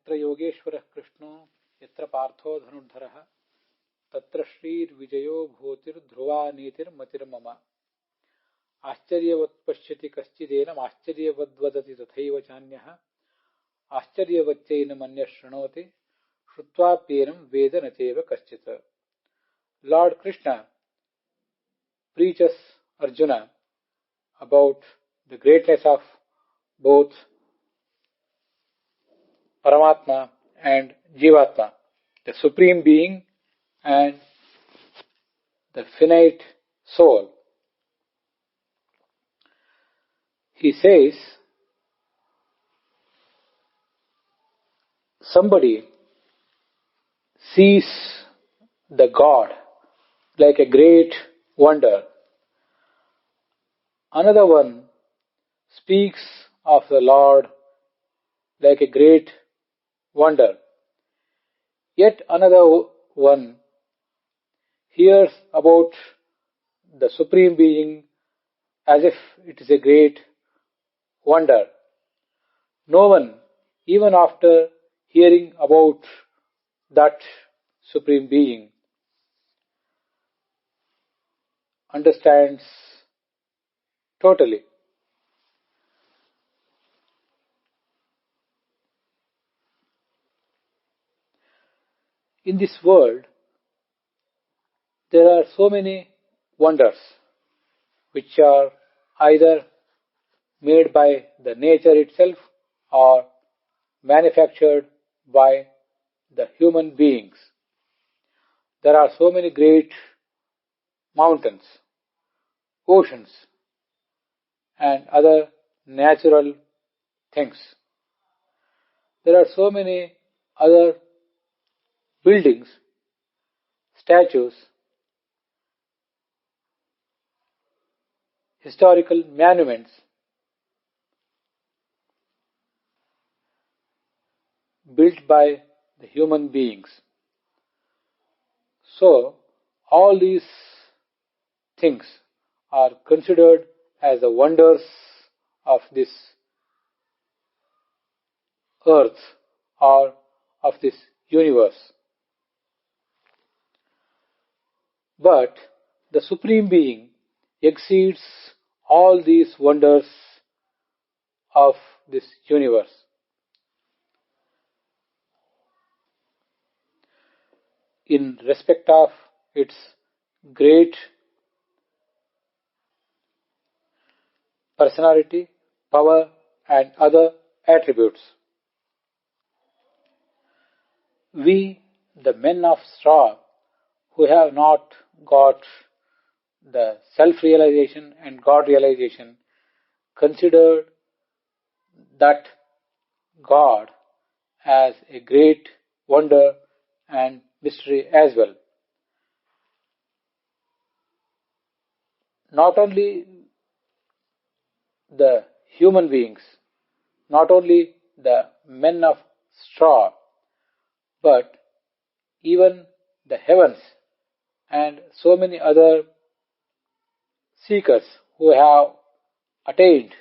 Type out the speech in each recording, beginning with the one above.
यत्र योगेश्वरः कृष्णो यत्र पार्थो धनुर्धरः तत्र श्रीर्विजयो भूतिर्ध्रुवा नीतिर्मतिर्मम आश्चर्यवत् पश्यति कश्चिदेनम् आश्चर्यवद्वदति तथैव चान्यः आश्चर्यवच्चैनमन्यः शृणोति श्रुत्वाप्येनं वेद न चैव कश्चित्. Lord Krishna preaches Arjuna about the greatness of both Paramatma and Jivatma, the Supreme Being and the finite soul. He says, somebody sees the God like a great wonder. Another one speaks of the Lord like a great wonder. Yet another one hears about the Supreme Being as if it is a great wonder. No one, even after hearing about that Supreme Being, understands totally. In this world, there are so many wonders which are either made by the nature itself or manufactured by the human beings. There are so many great mountains, oceans, and other natural things. There are so many other buildings, statues, historical monuments built by the human beings. So, all these things are considered as the wonders of this earth or of this universe. But the Supreme Being exceeds all these wonders of this universe. In respect of its great personality, power, and other attributes. We, the men of straw, who have not got the self-realization and God-realization, consider that God as a great wonder and mystery as well. Not only the human beings, not only the men of straw, but even the heavens and so many other seekers who have attained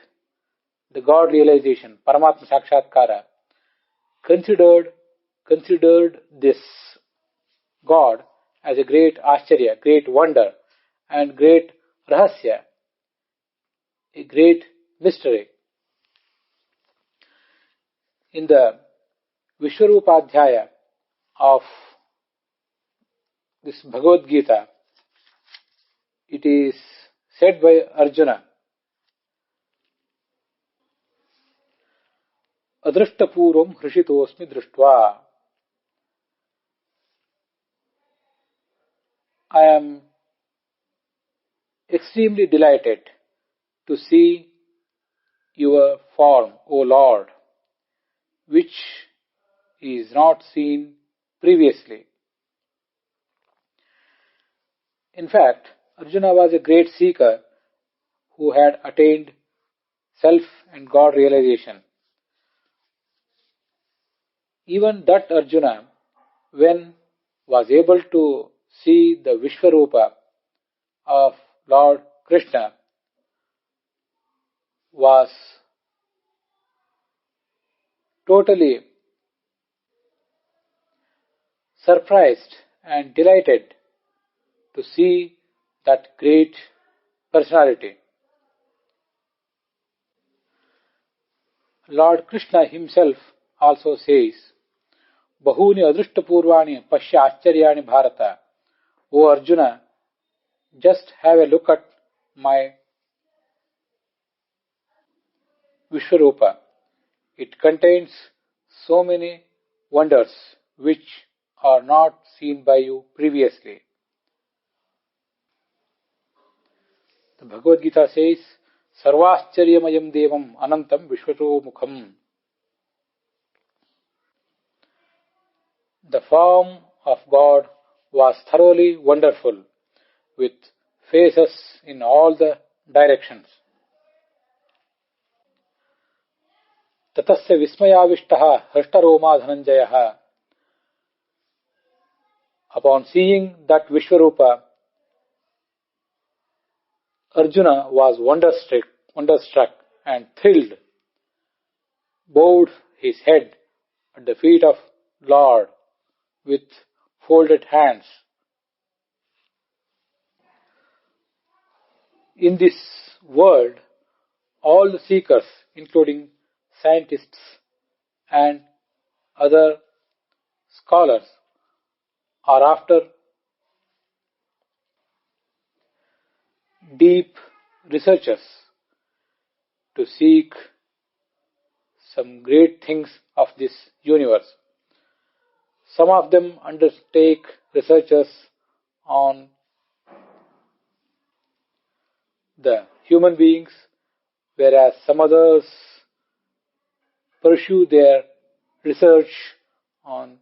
the God realization, Paramatma Sakshatkara, considered this God as a great Ascharya, great wonder, and great Rahasya, a great mystery. In the Vishwarupadhyaya of this Bhagavad Gita, it is said by Arjuna, Adrishtapurvam hrishitosmi drishtva. I am extremely delighted to see your form, O Lord, which is not seen previously. In fact, Arjuna was a great seeker who had attained self and God realization. Even that Arjuna, when was able to see the Vishwarupa of Lord Krishna, was totally surprised and delighted to see that great personality. Lord Krishna himself also says, Bahuni adrishtapurvani pashya acharyani bharata. O Arjuna, just have a look at my Vishwarupa. It contains so many wonders which are not seen by you previously. The Bhagavad Gita says, Sarvascharyamayam devam anantam vishwato mukham. The form of God was thoroughly wonderful, with faces in all the directions. Tatasya vismayavishtah hrishtaroma dhananjayah. Upon seeing that Vishwarupa, Arjuna was wonderstruck and thrilled, bowed his head at the feet of Lord with folded hands. In this world, all the seekers, including scientists and other scholars, are after deep researchers to seek some great things of this universe. Some of them undertake researches on the human beings, whereas some others pursue their research on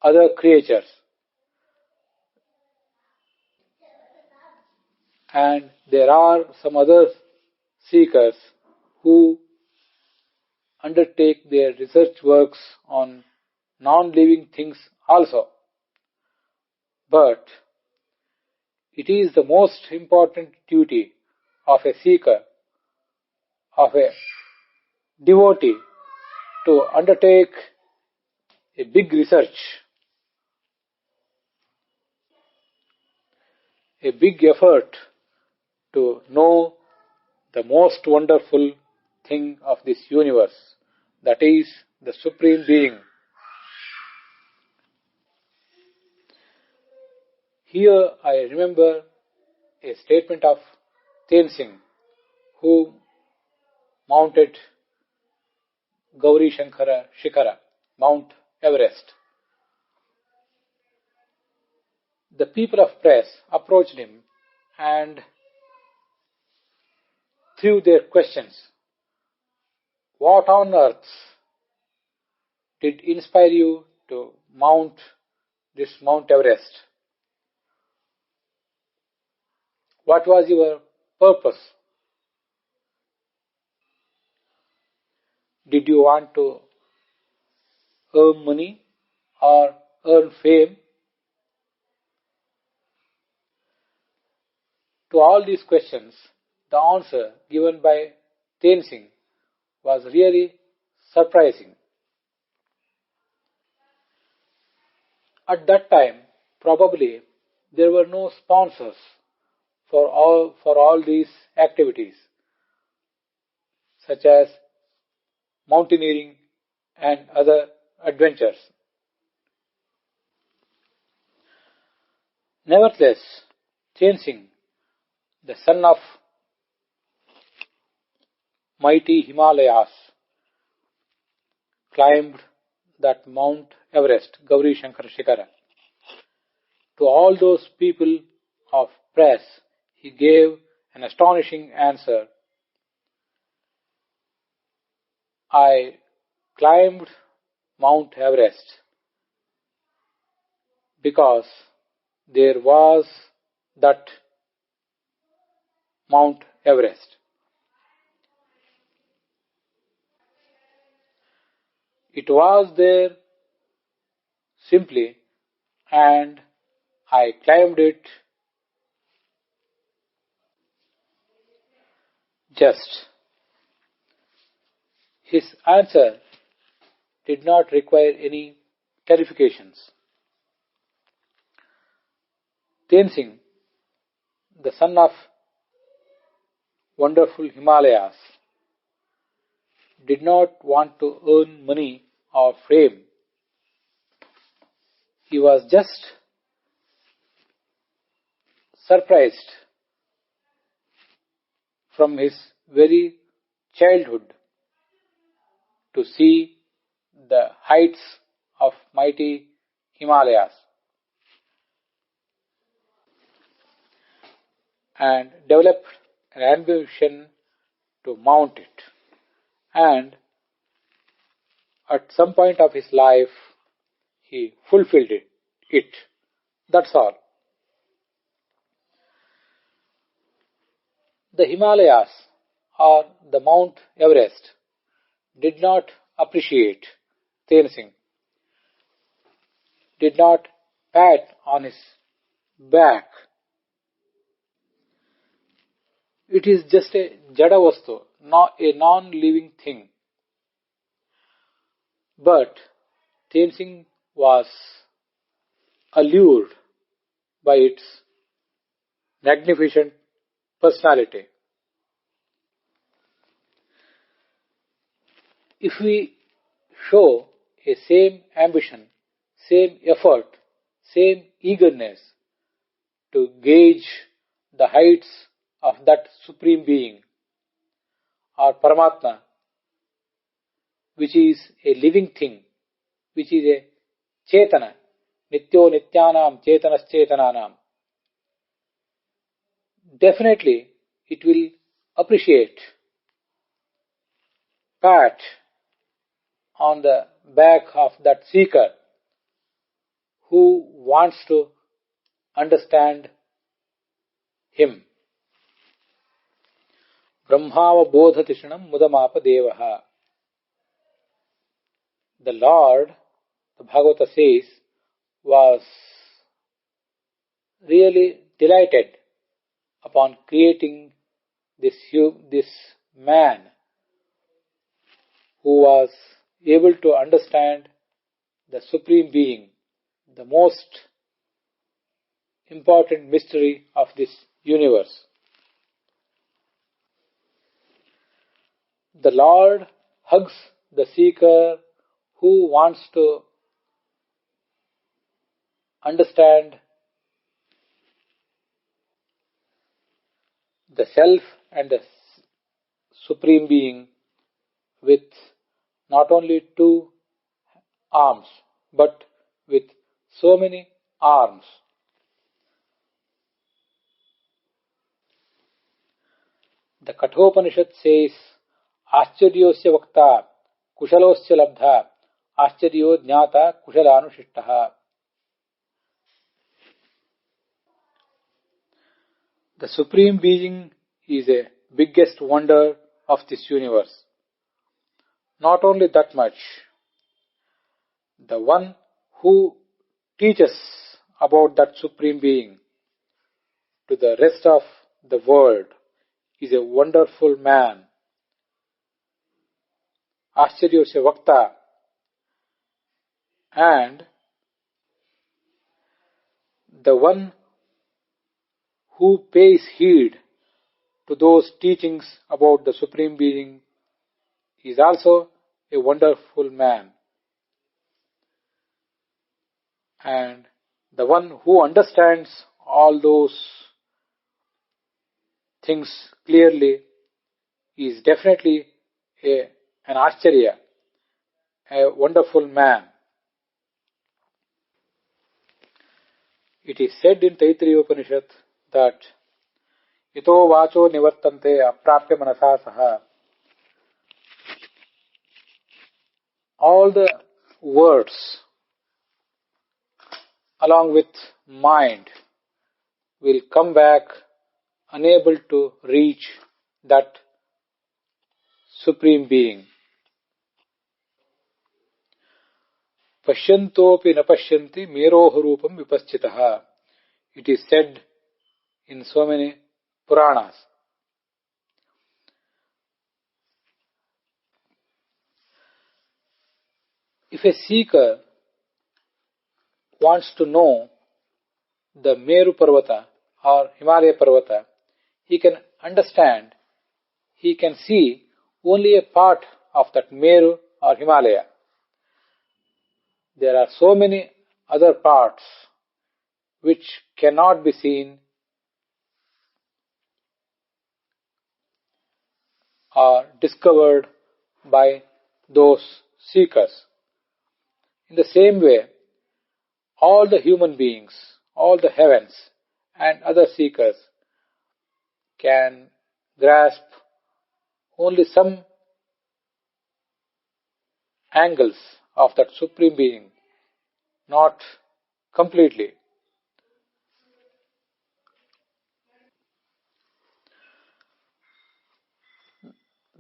other creatures. And there are some other seekers who undertake their research works on non-living things also. But it is the most important duty of a seeker, of a devotee, to undertake a big research, a big effort to know the most wonderful thing of this universe, that is the Supreme Being. Here I remember a statement of Tenzing, who mounted Gauri Shankara Shikara, Mount Everest. The people of press approached him and threw their questions. What on earth did inspire you to mount this Mount Everest? What was your purpose? Did you want to earn money or earn fame? To all these questions, the answer given by Tenzing was really surprising. At that time, probably there were no sponsors for all these activities, such as mountaineering and other adventures. Nevertheless, Tenzing, the son of mighty Himalayas, climbed that Mount Everest, Gauri Shankar Shikara. To all those people of press, he gave an astonishing answer. I climbed Mount Everest because there was that Mount Everest. It was there simply, and I climbed it just. His answer did not require any clarifications. Tenzing, the son of wonderful Himalayas, did not want to earn money or fame. He was just surprised from his very childhood to see the heights of mighty Himalayas and developed an ambition to mount it. And at some point of his life, he fulfilled it. That's all. The Himalayas or the Mount Everest did not appreciate Tenzing, did not pat on his back. It is just a jada vastu, not a non-living thing. But Tenzing was allured by its magnificent personality. If we show a same ambition, same effort, same eagerness to gauge the heights of that Supreme Being or Paramatma, which is a living thing, which is a Chetana, Nityo Nityanam Chetanas Chetananam, definitely it will appreciate, pat on the back of that seeker who wants to understand him. Brahmava bodhatishanam mudamapa devaha. The Lord, the Bhagavata says, was really delighted upon creating this man who was able to understand the Supreme Being, the most important mystery of this universe. The Lord hugs the seeker who wants to understand the Self and the Supreme Being with not only two arms, but with so many arms. The Kathopanishad says, Aschariyosya vakta, kushalosya labdha, ascharyo jnata, kusalanushishtaha. The Supreme Being is a biggest wonder of this universe. Not only that much, the one who teaches about that Supreme Being to the rest of the world is a wonderful man. Aschariyosya vakta. And the one who pays heed to those teachings about the Supreme Being is also a wonderful man. And the one who understands all those things clearly is definitely an Ascharya, a wonderful man. It is said in Taittiriya Upanishad that Ito vacho nivartante aprapya manasa saha. All the words along with mind will come back unable to reach that Supreme Being. Pashyantopi na pashyanti meroha rupam vipaschitaha. It is said in so many Puranas. If a seeker wants to know the Meru Parvata or Himalaya Parvata, he can understand, he can see only a part of that Meru or Himalaya. There are so many other parts which cannot be seen or discovered by those seekers. In the same way, all the human beings, all the heavens and other seekers can grasp only some angles of that Supreme Being, not completely.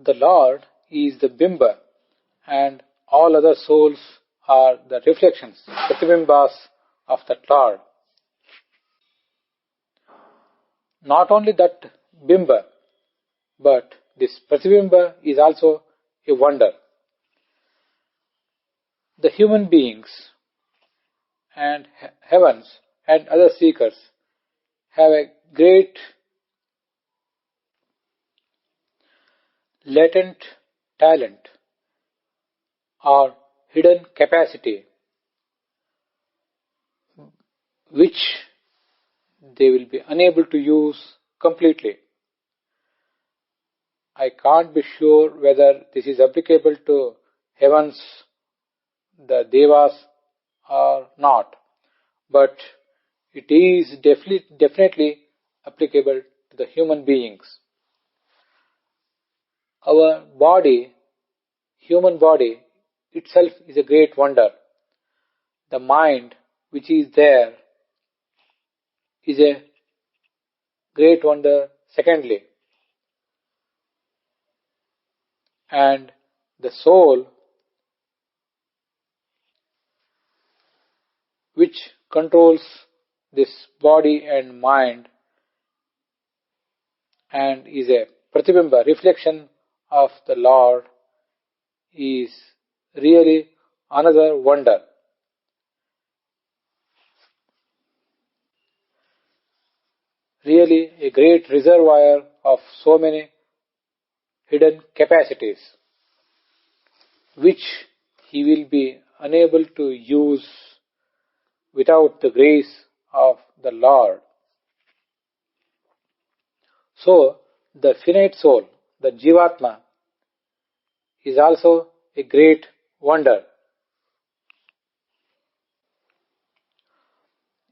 The Lord is the Bimba and all other souls are the reflections, Pratibimbas of that Lord. Not only that Bimba, but this Pratibimba is also a wonder. The human beings and heavens and other seekers have a great latent talent or hidden capacity which they will be unable to use completely. I can't be sure whether this is applicable to heavens, the Devas or not, but it is definitely applicable to the human beings. Our body, human body itself is a great wonder. The mind which is there is a great wonder secondly. And the soul which controls this body and mind and is a pratibimba, reflection of the Lord, is really another wonder. Really a great reservoir of so many hidden capacities which he will be unable to use without the grace of the Lord. So, the finite soul, the Jivatma, is also a great wonder.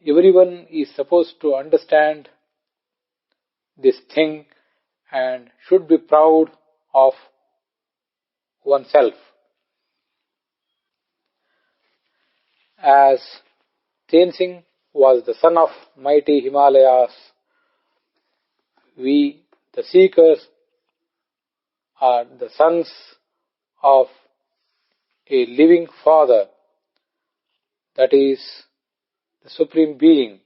Everyone is supposed to understand this thing and should be proud of oneself. As Tenzing was the son of mighty Himalayas, we, the seekers, are the sons of a living Father, that is the Supreme Being.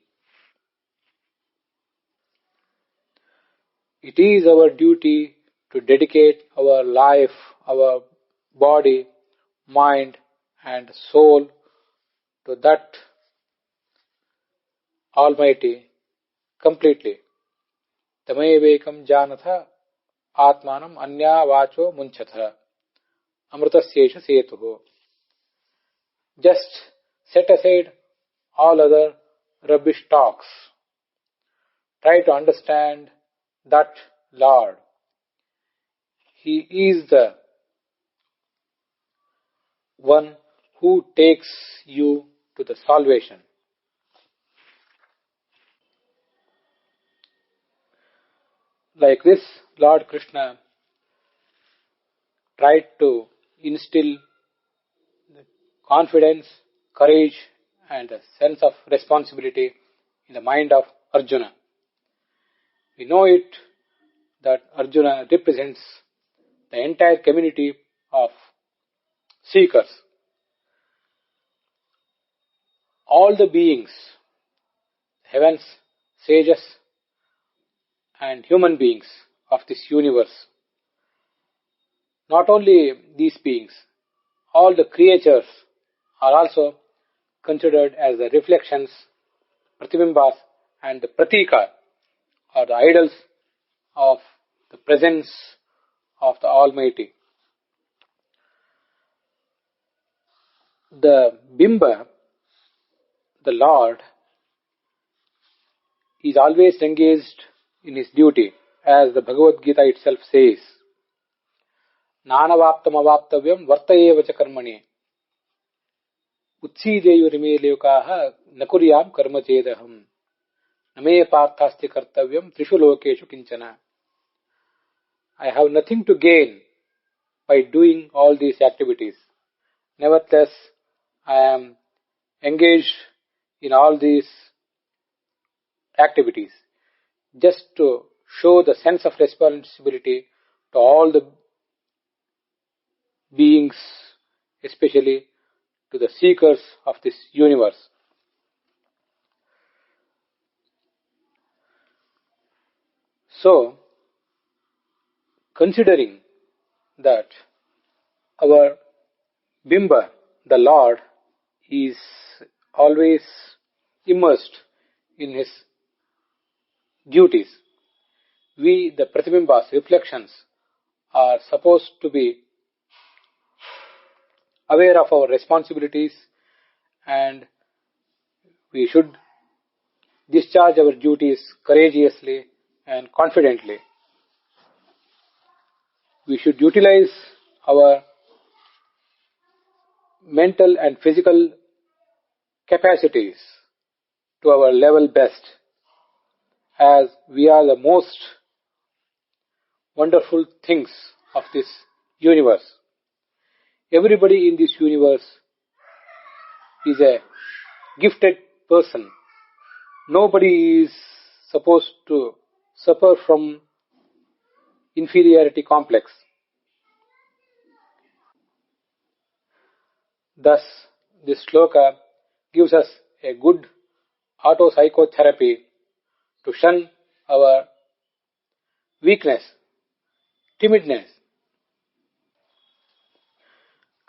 It is our duty to dedicate our life, our body, mind and soul to that Almighty completely. Tamevekam janatha atmanam anya vacho munchatha amrutasyesha setuho. Just set aside all other rubbish talks. Try to understand that Lord. He is the one who takes you to the salvation. Like this, Lord Krishna tried to instill confidence, courage and a sense of responsibility in the mind of Arjuna. We know it that Arjuna represents the entire community of seekers. All the beings, heavens, sages and human beings of this universe. Not only these beings, all the creatures are also considered as the reflections, Pratibimbas, and the Pratika, or the idols of the presence of the Almighty. The Bimba, the Lord, is always engaged in his duty, as the Bhagavad Gita itself says, Nanavaptam avaptavyam vartayevacha karmani Utsijeyurime lokaha nakuryam karma chedaham Name parthasti kartavyam trishu lokeshu kinchana. I have nothing to gain by doing all these activities. Nevertheless, I am engaged in all these activities just to show the sense of responsibility to all the beings, especially to the seekers of this universe. So, considering that our Bimba, the Lord, is always immersed in his duties, we, the Pratibimbas, reflections, are supposed to be aware of our responsibilities, and we should discharge our duties courageously and confidently. We should utilize our mental and physical capacities to our level best, as we are the most wonderful things of this universe. Everybody in this universe is a gifted person. Nobody is supposed to suffer from inferiority complex. Thus, this shloka gives us a good auto-psychotherapy to shun our weakness, timidness,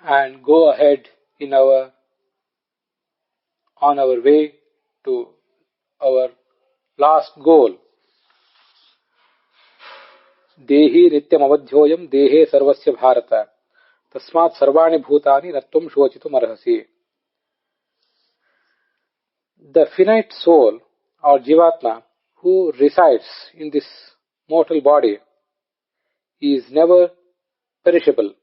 and go ahead on our way to our last goal. Dehi nityam avadhyoyam dehe sarvasya bharata tasmat sarvani bhutani natvam shochitum arhasi. The finite soul or Jivatma who resides in this mortal body is never perishable.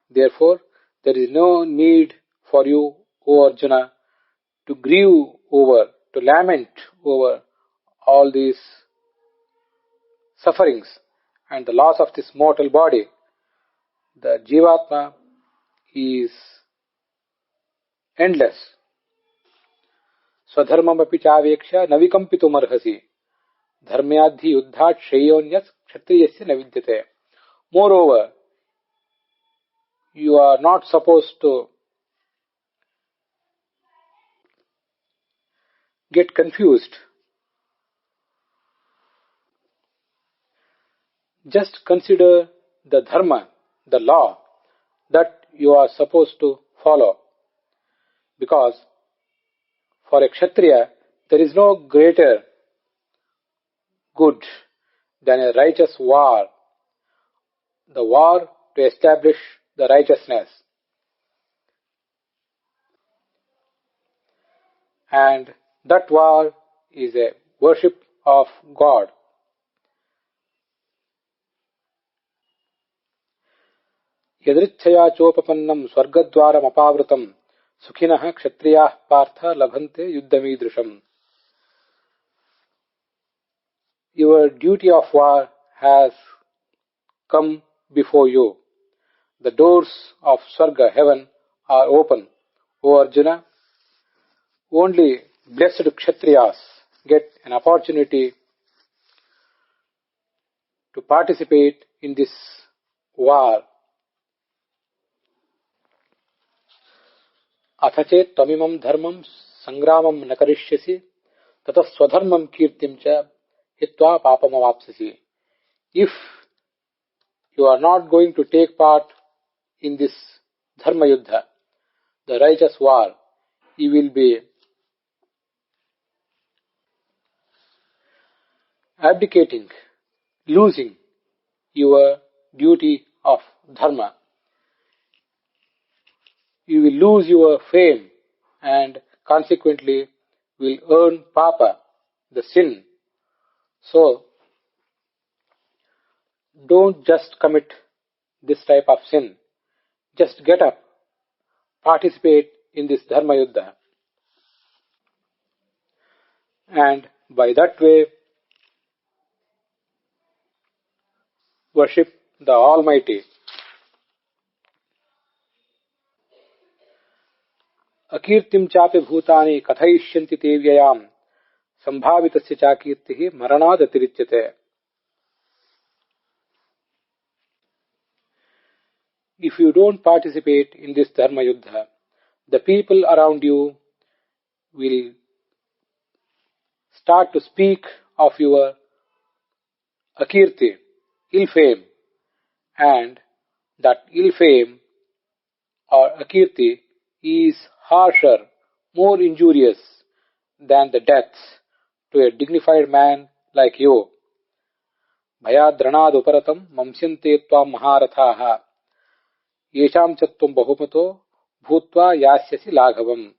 Therefore, there is no need for you, O Arjuna, to grieve over, to lament over all these sufferings and the loss of this mortal body. The Jivatma is endless. Swadharmamapi chaveksha navikampitum arhasi dharmyadhi yuddhat shreyonyas kshatriyasya navidyate. Moreover, you are not supposed to get confused. Just consider the dharma, the law that you are supposed to follow. Because for a Kshatriya, there is no greater good than a righteous war. The war to establish the righteousness. And that war is a worship of God. Yadrichaya chopapannam swargadwaram apavratam sukhinah kshatriyah partha labhante yuddhamidrisham. Your duty of war has come before you. The doors of Swarga, heaven, are open. O Arjuna, only blessed Kshatriyas get an opportunity to participate in this war. Athachet tamimam dharmam sangramam nakarishyasi tatas swadharmam kirtim cha hitva papamavapsasi. If you are not going to take part in this dharma yuddha, the righteous war, you will be abdicating, losing your duty of dharma. You will lose your fame and consequently will earn papa, the sin. So, don't just commit this type of sin. Just get up, participate in this dharma yuddha, and by that way worship the Almighty. अकीर्तिं चापि भूतानि कथयिष्यन्ति ते व्ययाम् संभावितस्य च कीर्तिः मरणाद् अतिरिच्यते. If you don't participate in this dharma yuddha, the people around you will start to speak of your akirti, ill fame, and that ill fame or akirti is harsher, more injurious than the death to a dignified man like you. भयाद्रणाद् उपरतं मंस्यन्ते त्वां महारथाः येषां च त्वं बहुमतो भूत्वा यास्यसि लाघवम्.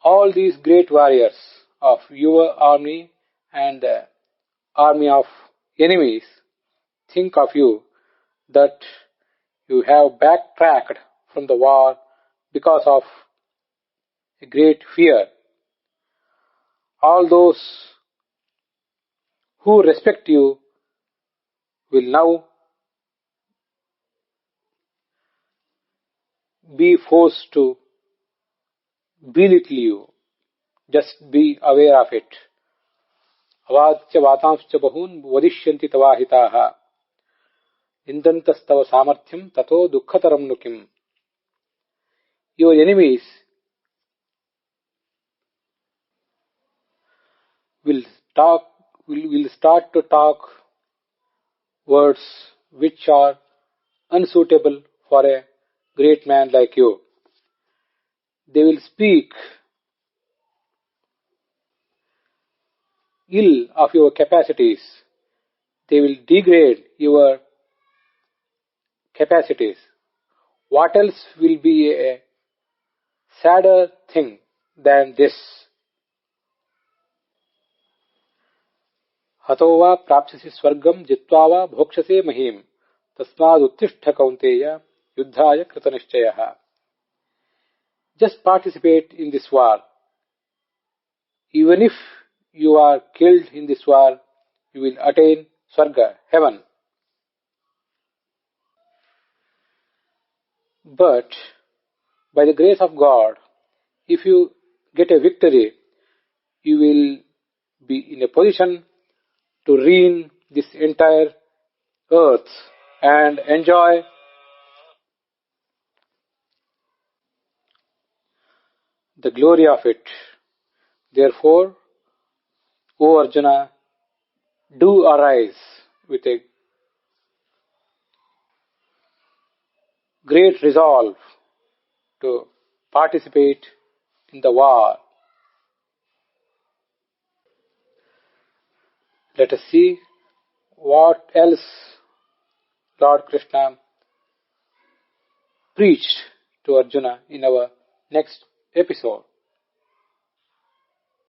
All these great warriors of your army and the army of enemies think of you that you have backtracked from the war because of a great fear. All those who respect you will now be forced to belittle you. Just be aware of it. अवाच्य वातांश्च बहून् वदिष्यन्ति तवाहिताः निन्दन्तस्तव सामर्थ्यं ततो दुःखतरं नु किम्. Your enemies will start to talk words which are unsuitable for a great man like you. They will speak ill of your capacities. They will degrade your capacities. What else will be a sadder thing than this? हतो वा प्राप्स्यसि स्वर्गं जित्वा वा भोक्ष्यसे महीम् तस्मादुत्तिष्ठ कौन्तेय युद्धाय कृतनिश्चयः. Just participate in this war. Even if you are killed in this war, you will attain Swarga, heaven. But by the grace of God, if you get a victory, you will be in a position to reign this entire earth and enjoy the glory of it. Therefore, O Arjuna, do arise with a great resolve to participate in the war. Let us see what else Lord Krishna preached to Arjuna in our next episode.